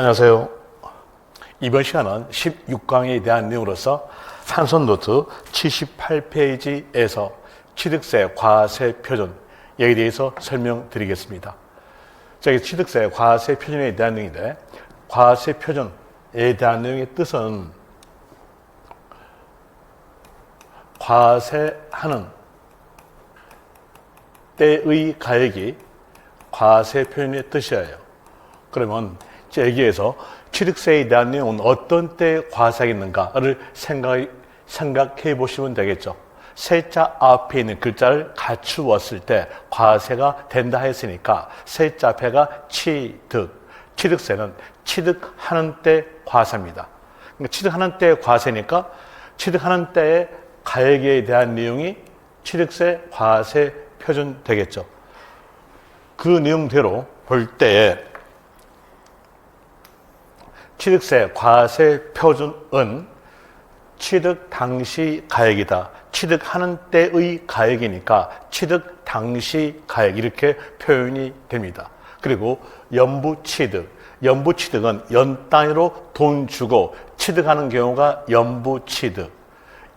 안녕하세요. 이번 시간은 16강에 대한 내용으로서 산선 노트 78페이지에서 취득세 과세 표준 여기에 대해서 설명드리겠습니다. 자, 취득세 과세 표준에 대한 내용인데, 과세 표준에 대한 내용의 뜻은 과세하는 때의 가액이 과세 표준의 뜻이에요. 그러면 여기에서 취득세에 대한 내용은 어떤 때에 과세하겠는가를 생각해 보시면 되겠죠. 세자 앞에 있는 글자를 갖추었을 때 과세가 된다 했으니까 세자 앞에가 취득, 취득세는 취득하는 때 과세입니다. 그러니까 취득하는 때 과세니까 취득하는 때의 가액에 대한 내용이 취득세 과세 표준 되겠죠. 그 내용대로 볼 때에 취득세 과세 표준은 취득 당시 가액이다. 취득하는 때의 가액이니까 취득 당시 가액 이렇게 표현이 됩니다. 그리고 연부취득, 연부취득은 연 단위로 돈 주고 취득하는 경우가 연부취득.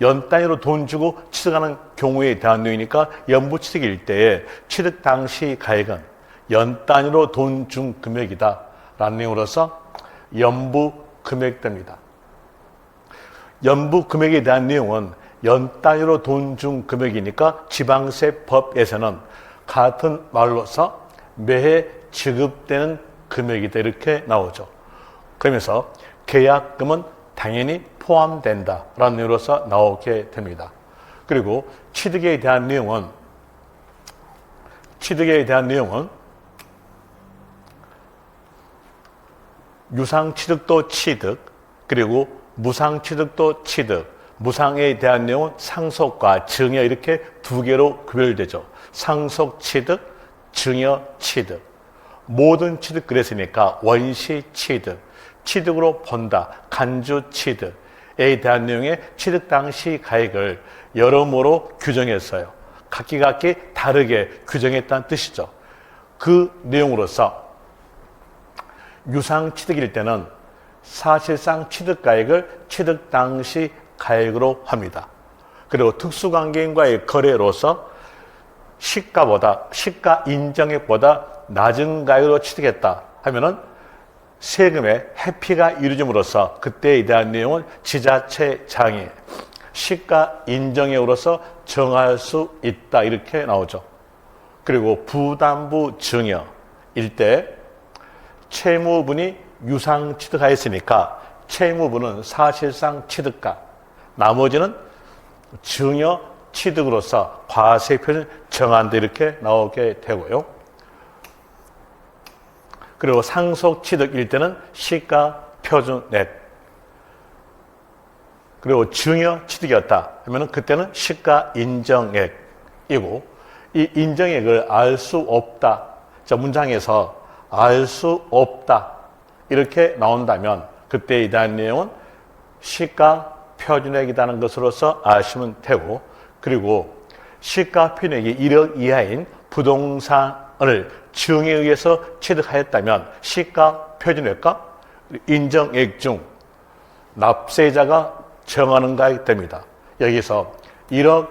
연 단위로 돈 주고 취득하는 경우에 대한 내용이니까 연부취득일 때에 취득 당시 가액은 연 단위로 돈 준 금액이다 라는 내용으로서 연부 금액됩니다. 연부 금액에 대한 내용은 연 단위로 돈 준 금액이니까 지방세법에서는 같은 말로서 매해 지급되는 금액이다 이렇게 나오죠. 그러면서 계약금은 당연히 포함된다라는 내용으로서 나오게 됩니다. 그리고 취득에 대한 내용은 유상취득도 취득, 그리고 무상취득도 취득, 무상에 대한 내용은 상속과 증여 이렇게 두 개로 구별되죠. 상속취득, 증여취득. 모든 취득 그랬으니까 원시취득, 취득으로 본다, 간주취득에 대한 내용의 취득 당시 가액을 여러모로 규정했어요. 각기 다르게 규정했다는 뜻이죠. 그 내용으로서 유상취득일 때는 사실상 취득가액을 취득 당시 가액으로 합니다. 그리고 특수관계인과의 거래로서 시가 인정액보다 낮은 가액으로 취득했다 하면은 세금의 회피가 이루어짐으로써 그때에 대한 내용은 지자체장이 시가 인정액으로서 정할 수 있다 이렇게 나오죠. 그리고 부담부 증여일 때 채무분이 유상 취득하였으니까 채무분은 사실상 취득가, 나머지는 증여 취득으로서 과세 표준 정한다 이렇게 나오게 되고요. 그리고 상속 취득일 때는 시가 표준액, 그리고 증여 취득이었다 하면은 그때는 시가 인정액이고, 이 인정액을 알 수 없다. 자, 문장에서 알 수 없다 이렇게 나온다면 그때에 대한 내용은 시가 표준액이라는 것으로서 아시면 되고, 그리고 시가 표준액이 1억 이하인 부동산을 증여에 의해서 취득하였다면 시가 표준액과 인정액 중 납세자가 정하는 가액이 됩니다. 여기서 1억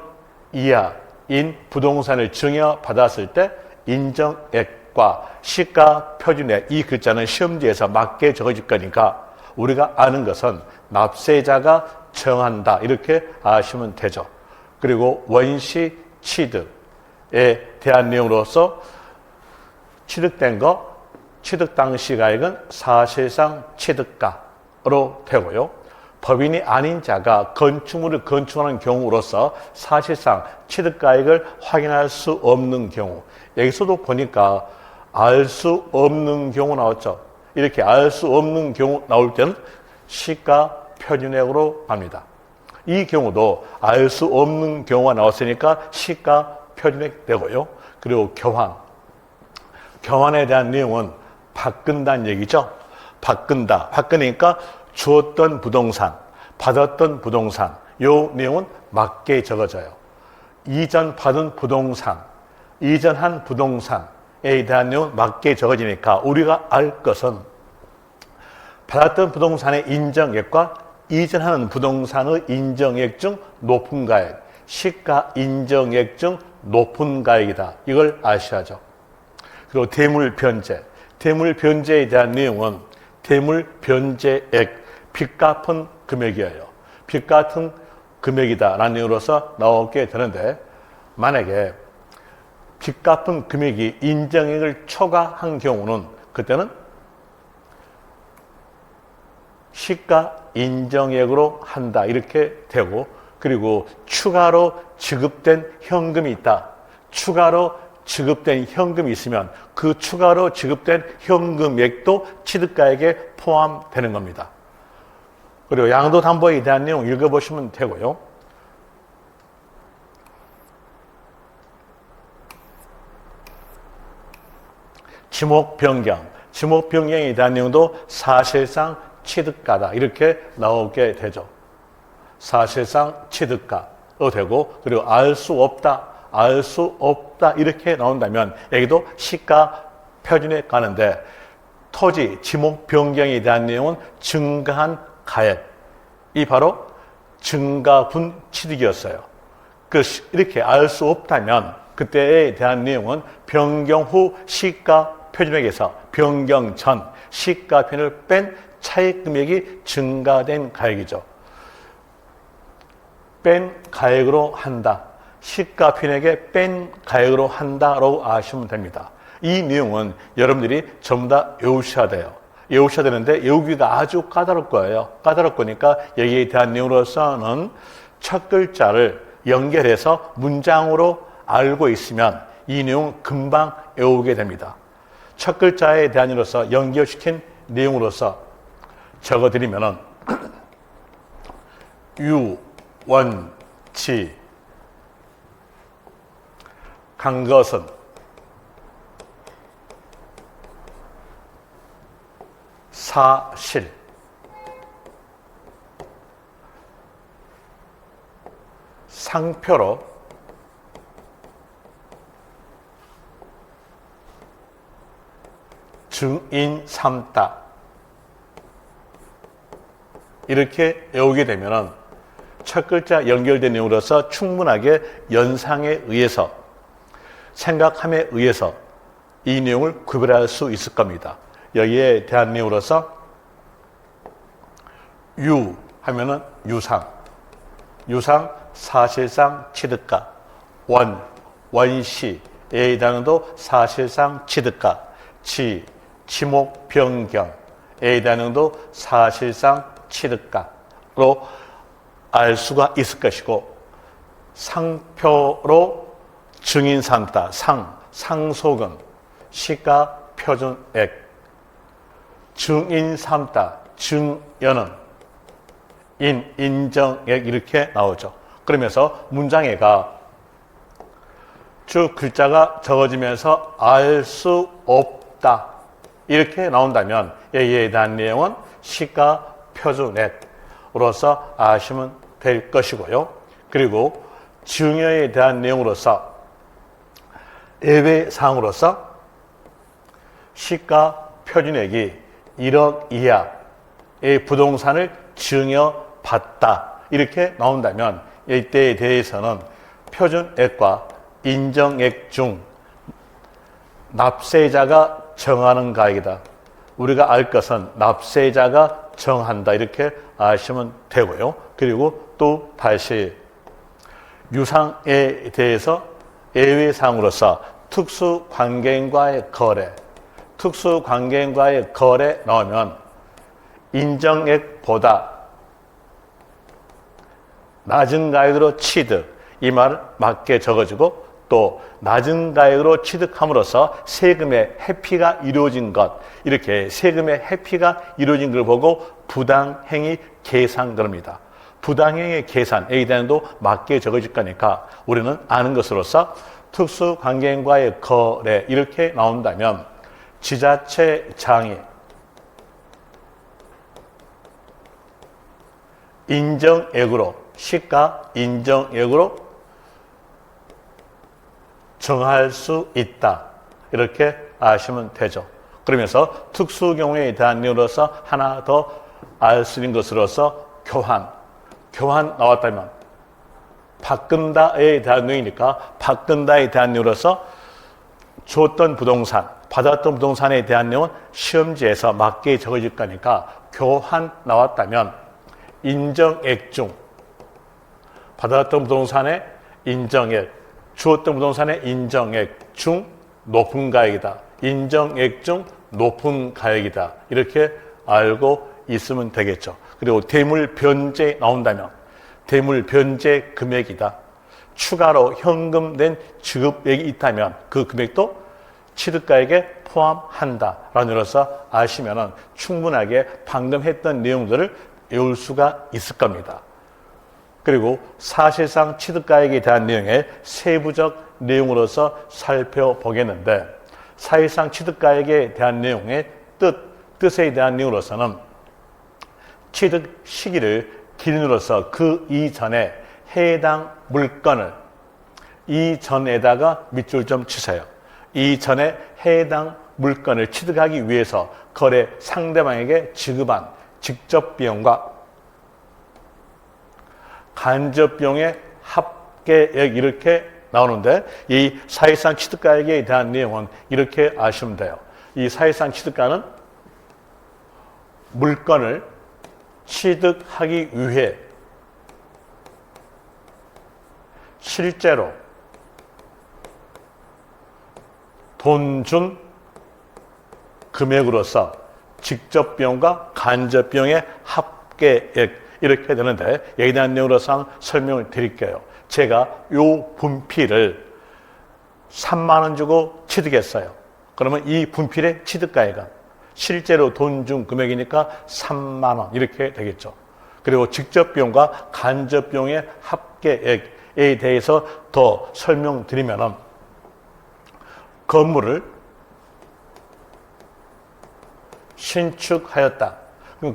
이하인 부동산을 증여받았을 때 인정액과 시가 표준액 이 글자는 시험지에서 맞게 적어질 거니까 우리가 아는 것은 납세자가 정한다 이렇게 아시면 되죠. 그리고 원시 취득에 대한 내용으로서 취득된 거 취득 당시 가액은 사실상 취득가로 되고요. 법인이 아닌 자가 건축물을 건축하는 경우로서 사실상 취득가액을 확인할 수 없는 경우, 여기서도 보니까 알 수 없는 경우 나왔죠. 이렇게 알 수 없는 경우 나올 때는 시가 표준액으로 합니다. 이 경우도 알 수 없는 경우가 나왔으니까 시가 표준액 되고요. 그리고 교환에 대한 내용은 바꾼다는 얘기죠. 바꾸니까 주었던 부동산, 받았던 부동산 요 내용은 맞게 적어져요. 이전받은 부동산, 이전한 부동산에 대한 내용은 맞게 적어지니까 우리가 알 것은 받았던 부동산의 인정액과 이전하는 부동산의 인정액 중 높은 가액, 시가 인정액 중 높은 가액이다. 이걸 아셔야죠. 그리고 대물 변제. 대물 변제에 대한 내용은 대물 변제액, 빚 갚은 금액이에요. 빚 갚은 금액이다라는 내용으로서 나오게 되는데, 만약에 빚 갚은 금액이 인정액을 초과한 경우는 그때는 시가 인정액으로 한다. 이렇게 되고, 그리고 추가로 지급된 현금이 있다. 추가로 지급된 현금이 있으면 그 추가로 지급된 현금액도 취득가액에 포함되는 겁니다. 그리고 양도담보에 대한 내용 읽어보시면 되고요. 지목 변경. 지목 변경에 대한 내용도 사실상 취득가다. 이렇게 나오게 되죠. 사실상 취득가로 되고, 그리고 알 수 없다. 알 수 없다. 이렇게 나온다면 여기도 시가 표준에 가는데, 토지 지목 변경에 대한 내용은 증가한 가액. 이 바로 증가분 취득이었어요. 이렇게 알 수 없다면 그때에 대한 내용은 변경 후 시가 표준액에서 변경 전 시가 표준을 뺀 차익 금액이 증가된 가액이죠. 뺀 가액으로 한다. 시가 표준액에 뺀 가액으로 한다라고 아시면 됩니다. 이 내용은 여러분들이 전부 다 외우셔야 돼요. 외우셔야 되는데 외우기가 아주 까다로울 거예요. 까다로울 거니까 여기에 대한 내용으로서는 첫 글자를 연결해서 문장으로 알고 있으면 이 내용 금방 외우게 됩니다. 첫 글자에 대한 이로서 연결시킨 내용으로서 적어드리면은 유원치 간 것은 사실 상표로 증인 삼다. 이렇게 외우게 되면은 첫 글자 연결된 내용으로서 충분하게 연상에 의해서 생각함에 의해서 이 내용을 구별할 수 있을 겁니다. 여기에 대한 내용으로서 유 하면은 유상, 유상 사실상 취득가, 원시에 대한도 사실상 취득가, 지목 변경에 대한도 사실상 취득가로 알 수가 있을 것이고, 상표로 증인 삼다, 상속은 시가 표준액, 증인 삼다, 증여는 인정액 이렇게 나오죠. 그러면서 문장에가 쭉 글자가 적어지면서 알 수 없다 이렇게 나온다면 여기에 대한 내용은 시가 표준액으로서 아시면 될 것이고요. 그리고 증여에 대한 내용으로서 예외사항으로서 시가 표준액이 1억 이하의 부동산을 증여받다 이렇게 나온다면 이때에 대해서는 표준액과 인정액 중 납세자가 정하는 가액이다. 우리가 알 것은 납세자가 정한다 이렇게 아시면 되고요. 그리고 또 다시 유상에 대해서 예외사항으로서 특수관계인과의 거래, 특수관계인과의 거래 나오면 인정액보다 낮은 가액으로 취득, 이 말 맞게 적어지고 또 낮은 가액으로 취득함으로써 세금의 회피가 이루어진 것, 이렇게 세금의 회피가 이루어진 걸 보고 부당행위 계산 그럽니다. 부당행위 계산에 대한도 맞게 적어질 거니까 우리는 아는 것으로서 특수관계인과의 거래 이렇게 나온다면 지자체장이 인정액으로 시가 인정액으로 정할 수 있다 이렇게 아시면 되죠. 그러면서 특수 경우에 대한 내용으로서 하나 더 알 수 있는 것으로서 교환 나왔다면 바꾼다에 대한 내용이니까 바꾼다에 대한 내용으로서 줬던 부동산, 받았던 부동산에 대한 내용은 시험지에서 맞게 적어질 거니까 교환 나왔다면 인정액 중 받았던 부동산의 인정액, 주었던 부동산의 인정액 중 높은 가액이다. 인정액 중 높은 가액이다. 이렇게 알고 있으면 되겠죠. 그리고 대물 변제 나온다면 대물 변제 금액이다. 추가로 현금된 지급액이 있다면 그 금액도 취득가액에 포함한다라는 의미로서 아시면은 충분하게 방금 했던 내용들을 외울 수가 있을 겁니다. 그리고 사실상 취득가액에 대한 내용의 세부적 내용으로서 살펴보겠는데 사실상 취득가액에 대한 내용의 뜻에 대한 내용으로서는 취득 시기를 기준으로서 그 이전에 해당 물건을 이전에다가 밑줄 좀 치세요. 이전에 해당 물건을 취득하기 위해서 거래 상대방에게 지급한 직접 비용과 간접 비용의 합계액 이렇게 나오는데 이 사실상 취득가액에 대한 내용은 이렇게 아시면 돼요. 이 사실상 취득가는 물건을 취득하기 위해 실제로 돈 준 금액으로서 직접 비용과 간접 비용의 합계액 이렇게 되는데 여기에 대한 내용으로서 설명을 드릴게요. 제가 요 분필을 3만 원 주고 취득했어요. 그러면 이 분필의 취득가액은 실제로 돈 준 금액이니까 3만 원 이렇게 되겠죠. 그리고 직접 비용과 간접 비용의 합계액에 대해서 더 설명드리면은 건물을 신축하였다.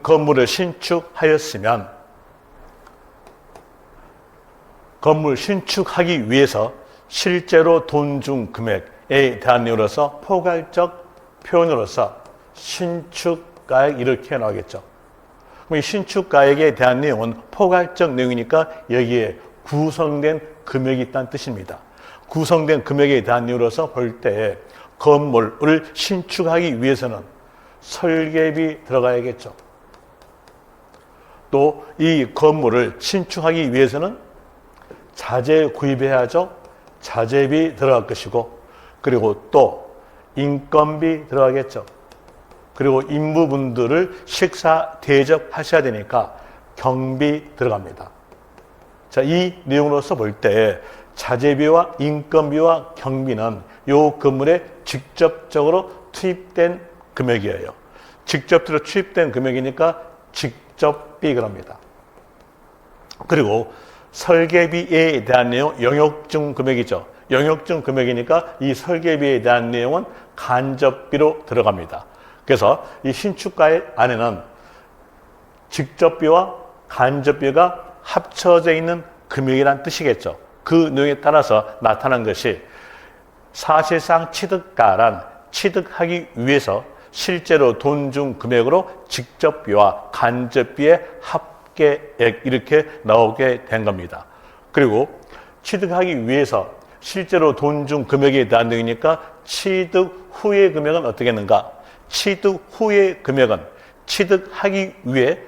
건물을 신축하였으면 건물 신축하기 위해서 실제로 돈 준 금액에 대한 내용으로서 포괄적 표현으로서 신축가액 이렇게 나오겠죠. 그럼 이 신축가액에 대한 내용은 포괄적 내용이니까 여기에 구성된 금액이 있다는 뜻입니다. 구성된 금액에 대한 내용으로서 볼 때 건물을 신축하기 위해서는 설계비 들어가야겠죠. 또 이 건물을 신축하기 위해서는 자재 구입해야죠. 자재비 들어갈 것이고 그리고 또 인건비 들어가겠죠. 그리고 인부분들을 식사 대접하셔야 되니까 경비 들어갑니다. 자, 이 내용으로서 볼 때 자재비와 인건비와 경비는 이 건물에 직접적으로 투입된 금액이에요. 직접적으로 투입된 금액이니까 직접비 그럽니다. 그리고 설계비에 대한 내용 영역중 금액이죠. 영역중 금액이니까 이 설계비에 대한 내용은 간접비로 들어갑니다. 그래서 이 신축가액 안에는 직접비와 간접비가 합쳐져 있는 금액이란 뜻이겠죠. 그 내용에 따라서 나타난 것이 사실상 취득가란 취득하기 위해서 실제로 돈 준 금액으로 직접비와 간접비의 합계액 이렇게 나오게 된 겁니다. 그리고 취득하기 위해서 실제로 돈 준 금액에 대한 내용이니까 취득 후의 금액은 어떻겠는가? 취득 후의 금액은 취득하기 위해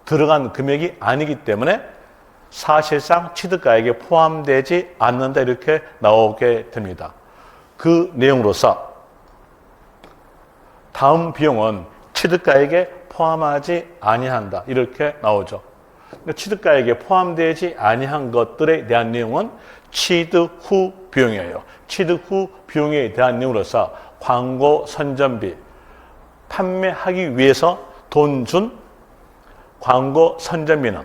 들어간 금액이 아니기 때문에 사실상 취득가액에 포함되지 않는다 이렇게 나오게 됩니다. 그 내용으로서 다음 비용은 취득가액에 포함하지 아니한다 이렇게 나오죠. 취득가액에 포함되지 아니한 것들에 대한 내용은 취득 후 비용이에요. 취득 후 비용에 대한 내용으로서 광고 선전비, 판매하기 위해서 돈 준 광고 선전비는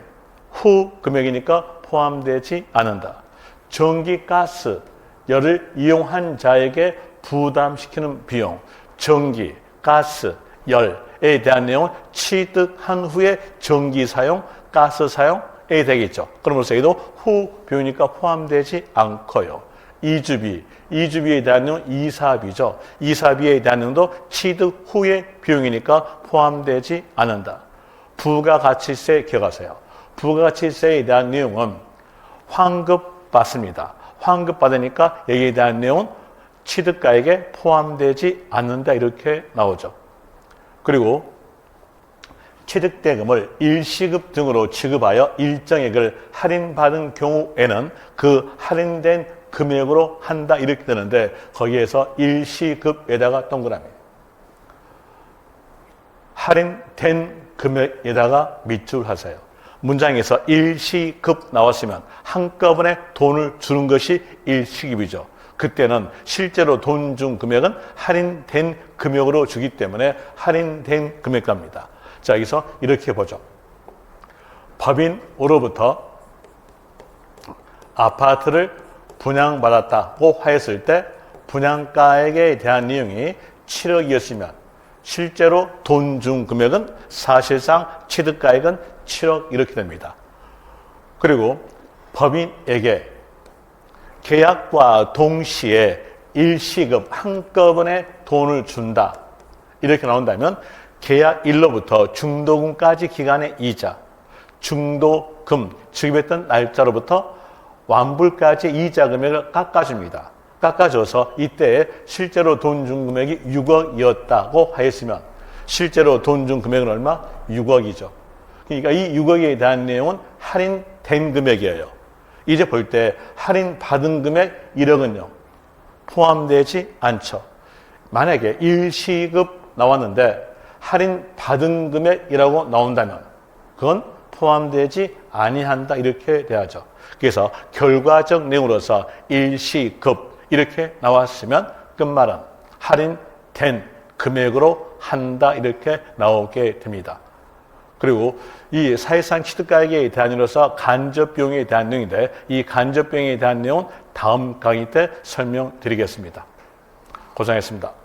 후 금액이니까 포함되지 않는다. 전기, 가스, 열을 이용한 자에게 부담시키는 비용, 전기, 가스, 열에 대한 내용은 취득한 후에 전기 사용, 가스 사용에 되겠죠. 그러면서 이도 후 비용이니까 포함되지 않고요. 이주비에 대한 내용은 이사비죠. 이사비에 대한 내용도 취득 후의 비용이니까 포함되지 않는다. 부가가치세 기억하세요. 부가가치세에 대한 내용은 환급 받습니다. 환급 받으니까 여기에 대한 내용은 취득가액에 포함되지 않는다 이렇게 나오죠. 그리고 취득대금을 일시급 등으로 취급하여 일정액을 할인받은 경우에는 그 할인된 금액으로 한다 이렇게 되는데 거기에서 일시급에다가 동그라미 할인된 금액에다가 밑줄 하세요. 문장에서 일시급 나왔으면 한꺼번에 돈을 주는 것이 일시급이죠. 그때는 실제로 돈 준 금액은 할인된 금액으로 주기 때문에 할인된 금액입니다. 자, 여기서 이렇게 보죠. 법인으로부터 아파트를 분양받았다고 하였을 때 분양가액에 대한 내용이 7억이었으면 실제로 돈 준 금액은 사실상 취득가액은 7억 이렇게 됩니다. 그리고 법인에게 계약과 동시에 일시급 한꺼번에 돈을 준다 이렇게 나온다면 계약일로부터 중도금까지 기간의 이자, 중도금 지급했던 날짜로부터 완불까지 이자 금액을 깎아줍니다. 깎아줘서 이때 실제로 돈 준 금액이 6억이었다고 하였으면 실제로 돈 준 금액은 얼마? 6억이죠. 그러니까 이 6억에 대한 내용은 할인된 금액이에요. 이제 볼 때 할인받은 금액 1억은요. 포함되지 않죠. 만약에 일시급 나왔는데 할인받은 금액이라고 나온다면 그건 포함되지 아니한다 이렇게 돼야죠. 그래서 결과적 내용으로서 일시급 이렇게 나왔으면 끝말은 할인된 금액으로 한다 이렇게 나오게 됩니다. 그리고 이 사실상 취득가액에 대한 내용으로서 간접비용에 대한 내용인데 이 간접비용에 대한 내용은 다음 강의 때 설명드리겠습니다. 고생했습니다.